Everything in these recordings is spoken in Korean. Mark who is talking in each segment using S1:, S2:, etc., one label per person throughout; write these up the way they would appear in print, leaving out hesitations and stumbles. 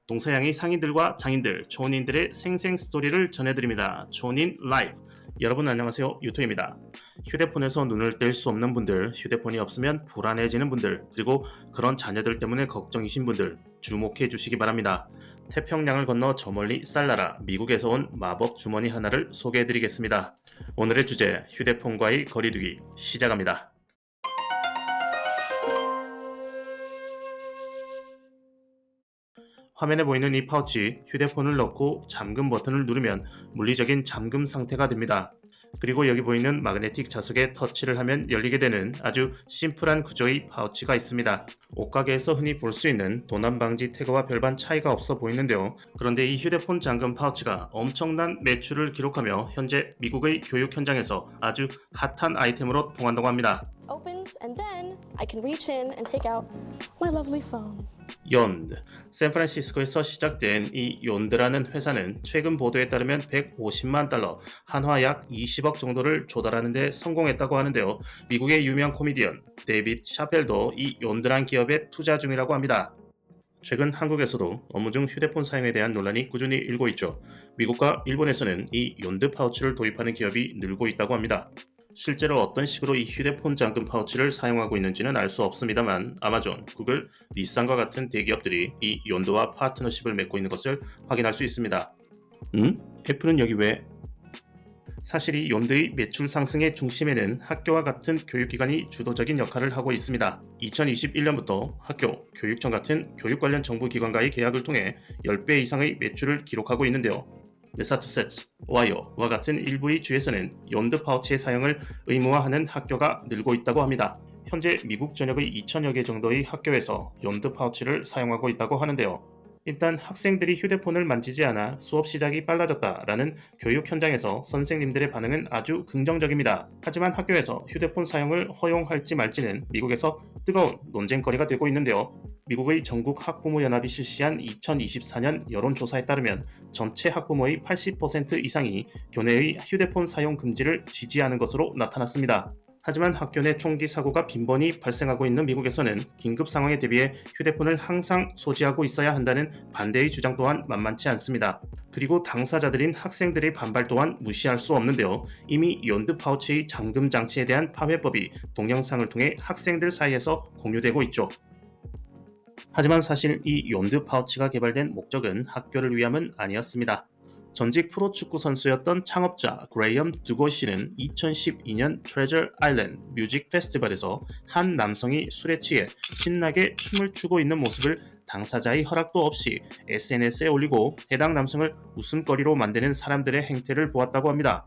S1: 동서양의 상인들과 장인들, 초혼인들의 생생 스토리를 전해드립니다. 초혼인 라이브. 여러분 안녕하세요. 유토입니다. 휴대폰에서 눈을 뗄 수 없는 분들, 휴대폰이 없으면 불안해지는 분들, 그리고 그런 자녀들 때문에 걱정이신 분들 주목해 주시기 바랍니다. 태평양을 건너 저 멀리 쌀나라 미국에서 온 마법 주머니 하나를 소개해 드리겠습니다. 오늘의 주제, 휴대폰과의 거리두기 시작합니다. 화면에 보이는 이 파우치, 휴대폰을 넣고 잠금 버튼을 누르면 물리적인 잠금 상태가 됩니다. 그리고 여기 보이는 마그네틱 자석에 터치를 하면 열리게 되는 아주 심플한 구조의 파우치가 있습니다. 옷가게에서 흔히 볼 수 있는 도난 방지 태그와 별반 차이가 없어 보이는데요. 그런데 이 휴대폰 잠금 파우치가 엄청난 매출을 기록하며 현재 미국의 교육 현장에서 아주 핫한 아이템으로 통한다고 합니다.
S2: Opens and then I can reach in and take out my lovely phone.
S1: 욘드, 샌프란시스코에서 시작된 이 욘드라는 회사는 최근 보도에 따르면 150만 달러, 한화 약 20억 정도를 조달하는 데 성공했다고 하는데요. 미국의 유명 코미디언 데이빗 샤펠도 이 욘드란 기업에 투자 중이라고 합니다. 최근 한국에서도 업무 중 휴대폰 사용에 대한 논란이 꾸준히 일고 있죠. 미국과 일본에서는 이 욘드 파우치를 도입하는 기업이 늘고 있다고 합니다. 실제로 어떤 식으로 이 휴대폰 잠금 파우치를 사용하고 있는지는 알 수 없습니다만 아마존, 구글, 닛산과 같은 대기업들이 이 욘드와 파트너십을 맺고 있는 것을 확인할 수 있습니다. 애플은 여기 왜? 사실 이 욘드의 매출 상승의 중심에는 학교와 같은 교육기관이 주도적인 역할을 하고 있습니다. 2021년부터 학교, 교육청 같은 교육 관련 정부기관과의 계약을 통해 10배 이상의 매출을 기록하고 있는데요. 매사추세츠, 오하이오와 같은 일부의 주에서는 욘드 파우치의 사용을 의무화하는 학교가 늘고 있다고 합니다. 현재 미국 전역의 2천여 개 정도의 학교에서 욘드 파우치를 사용하고 있다고 하는데요. 일단 학생들이 휴대폰을 만지지 않아 수업 시작이 빨라졌다라는 교육 현장에서 선생님들의 반응은 아주 긍정적입니다. 하지만 학교에서 휴대폰 사용을 허용할지 말지는 미국에서 뜨거운 논쟁거리가 되고 있는데요. 미국의 전국 학부모 연합이 실시한 2024년 여론조사에 따르면 전체 학부모의 80% 이상이 교내의 휴대폰 사용 금지를 지지하는 것으로 나타났습니다. 하지만 학교 내 총기 사고가 빈번히 발생하고 있는 미국에서는 긴급 상황에 대비해 휴대폰을 항상 소지하고 있어야 한다는 반대의 주장 또한 만만치 않습니다. 그리고 당사자들인 학생들의 반발 또한 무시할 수 없는데요. 이미 욘드 파우치의 잠금 장치에 대한 파회법이 동영상을 통해 학생들 사이에서 공유되고 있죠. 하지만 사실 이 욘드 파우치가 개발된 목적은 학교를 위함은 아니었습니다. 전직 프로축구 선수였던 창업자 그레이엄 두고 씨는 2012년 트레저 아일랜드 뮤직 페스티벌에서 한 남성이 술에 취해 신나게 춤을 추고 있는 모습을 당사자의 허락도 없이 SNS에 올리고 해당 남성을 웃음거리로 만드는 사람들의 행태를 보았다고 합니다.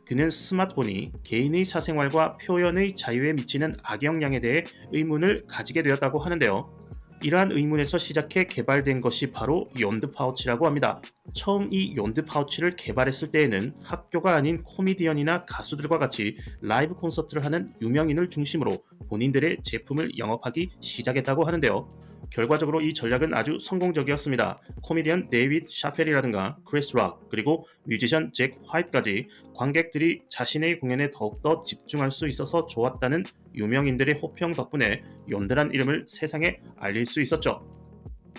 S1: 그는 스마트폰이 개인의 사생활과 표현의 자유에 미치는 악영향에 대해 의문을 가지게 되었다고 하는데요. 이러한 의문에서 시작해 개발된 것이 바로 욘드 파우치라고 합니다. 처음 이 욘드 파우치를 개발했을 때에는 학교가 아닌 코미디언이나 가수들과 같이 라이브 콘서트를 하는 유명인을 중심으로 본인들의 제품을 영업하기 시작했다고 하는데요. 결과적으로 이 전략은 아주 성공적이었습니다. 코미디언 데이빗 샤펠이라든가 크리스 락, 그리고 뮤지션 잭 화이트까지 관객들이 자신의 공연에 더욱더 집중할 수 있어서 좋았다는 유명인들의 호평 덕분에 욘드란 이름을 세상에 알릴 수 있었죠.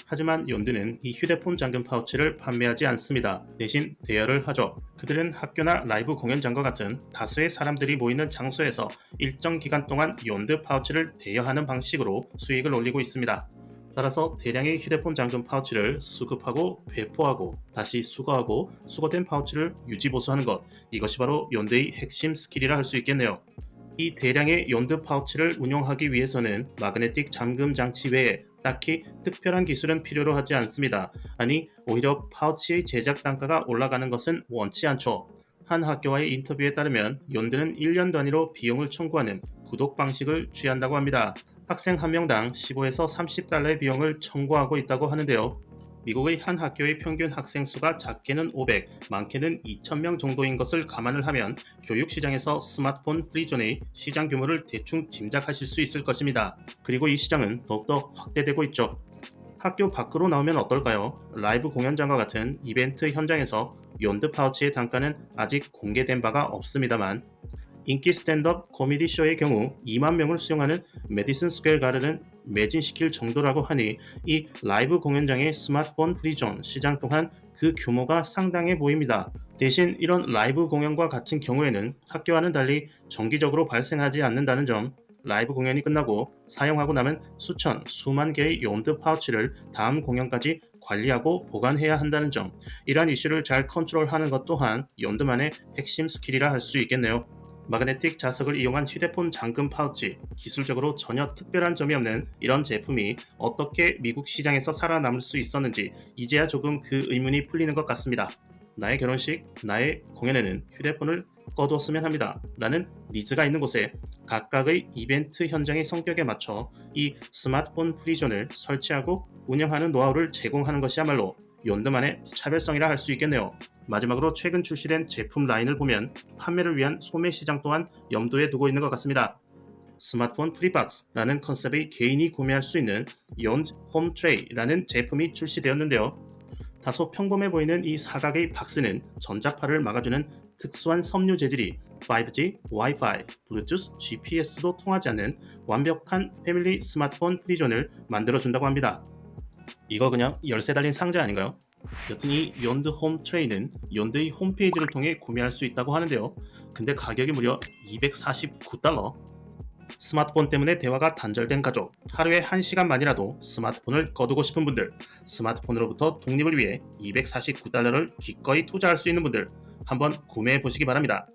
S1: 하지만 욘드는 이 휴대폰 잠금 파우치를 판매하지 않습니다. 대신 대여를 하죠. 그들은 학교나 라이브 공연장과 같은 다수의 사람들이 모이는 장소에서 일정 기간 동안 욘드 파우치를 대여하는 방식으로 수익을 올리고 있습니다. 따라서 대량의 휴대폰 잠금 파우치를 수급하고 배포하고 다시 수거하고 수거된 파우치를 유지보수하는 것, 이것이 바로 욘드의 핵심 스킬이라 할 수 있겠네요. 이 대량의 욘드 파우치를 운용하기 위해서는 마그네틱 잠금 장치 외에 딱히 특별한 기술은 필요로 하지 않습니다. 아니, 오히려 파우치의 제작 단가가 올라가는 것은 원치 않죠. 한 학교와의 인터뷰에 따르면 욘드는 1년 단위로 비용을 청구하는 구독 방식을 취한다고 합니다. 학생 한 명당 15에서 30달러의 비용을 청구하고 있다고 하는데요. 미국의 한 학교의 평균 학생 수가 작게는 500, 많게는 2,000명 정도인 것을 감안을 하면 교육 시장에서 스마트폰 프리존의 시장 규모를 대충 짐작하실 수 있을 것입니다. 그리고 이 시장은 더욱더 확대되고 있죠. 학교 밖으로 나오면 어떨까요? 라이브 공연장과 같은 이벤트 현장에서 욘드 파우치의 단가는 아직 공개된 바가 없습니다만 인기 스탠드업 코미디 쇼의 경우 2만 명을 수용하는 메디슨 스퀘어 가든은 매진시킬 정도라고 하니 이 라이브 공연장의 스마트폰 프리존 시장 또한 그 규모가 상당해 보입니다. 대신 이런 라이브 공연과 같은 경우에는 학교와는 달리 정기적으로 발생하지 않는다는 점, 라이브 공연이 끝나고 사용하고 남은 수천, 수만 개의 욘드 파우치를 다음 공연까지 관리하고 보관해야 한다는 점, 이러한 이슈를 잘 컨트롤하는 것 또한 욘드만의 핵심 스킬이라 할 수 있겠네요. 마그네틱 자석을 이용한 휴대폰 잠금 파우치, 기술적으로 전혀 특별한 점이 없는 이런 제품이 어떻게 미국 시장에서 살아남을 수 있었는지 이제야 조금 그 의문이 풀리는 것 같습니다. 나의 결혼식, 나의 공연에는 휴대폰을 꺼두었으면 합니다. 라는 니즈가 있는 곳에 각각의 이벤트 현장의 성격에 맞춰 이 스마트폰 프리존을 설치하고 운영하는 노하우를 제공하는 것이야말로 욘드만의 차별성이라 할 수 있겠네요. 마지막으로 최근 출시된 제품 라인을 보면 판매를 위한 소매 시장 또한 염두에 두고 있는 것 같습니다. 스마트폰 프리박스라는 컨셉의 개인이 구매할 수 있는 욘드 홈 트레이라는 제품이 출시되었는데요. 다소 평범해 보이는 이 사각의 박스는 전자파를 막아주는 특수한 섬유 재질이 5G, Wi-Fi, Bluetooth, GPS도 통하지 않는 완벽한 패밀리 스마트폰 프리존을 만들어준다고 합니다. 이거 그냥 열쇠 달린 상자 아닌가요? 여튼 이 욘드 홈 트레이는 욘드의 홈페이지를 통해 구매할 수 있다고 하는데요. 근데 가격이 무려 $249. 스마트폰 때문에 대화가 단절된 가족, 하루에 1시간만이라도 스마트폰을 꺼두고 싶은 분들, 스마트폰으로부터 독립을 위해 $249를 기꺼이 투자할 수 있는 분들, 한번 구매해 보시기 바랍니다.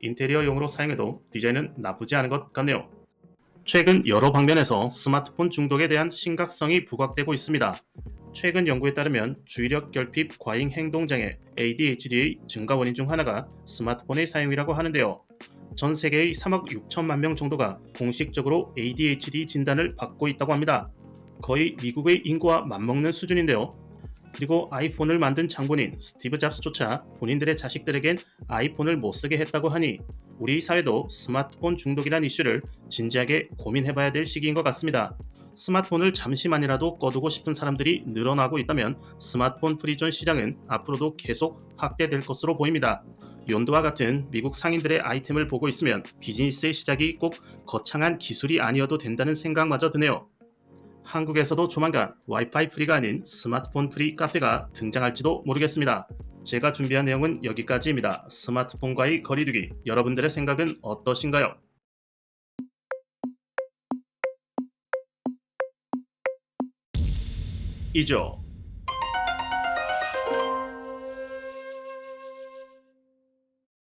S1: 인테리어용으로 사용해도 디자인은 나쁘지 않은 것 같네요. 최근 여러 방면에서 스마트폰 중독에 대한 심각성이 부각되고 있습니다. 최근 연구에 따르면 주의력 결핍 과잉 행동장애 ADHD의 증가 원인 중 하나가 스마트폰의 사용이라고 하는데요. 전 세계의 3억 6천만 명 정도가 공식적으로 ADHD 진단을 받고 있다고 합니다. 거의 미국의 인구와 맞먹는 수준인데요. 그리고 아이폰을 만든 장본인 스티브 잡스조차 본인들의 자식들에겐 아이폰을 못 쓰게 했다고 하니 우리 사회도 스마트폰 중독이란 이슈를 진지하게 고민해봐야 될 시기인 것 같습니다. 스마트폰을 잠시만이라도 꺼두고 싶은 사람들이 늘어나고 있다면 스마트폰 프리존 시장은 앞으로도 계속 확대될 것으로 보입니다. 욘드와 같은 미국 상인들의 아이템을 보고 있으면 비즈니스의 시작이 꼭 거창한 기술이 아니어도 된다는 생각마저 드네요. 한국에서도 조만간 와이파이 프리가 아닌 스마트폰 프리 카페가 등장할지도 모르겠습니다. 제가 준비한 내용은 여기까지입니다. 스마트폰과의 거리두기, 여러분들의 생각은 어떠신가요? 이죠.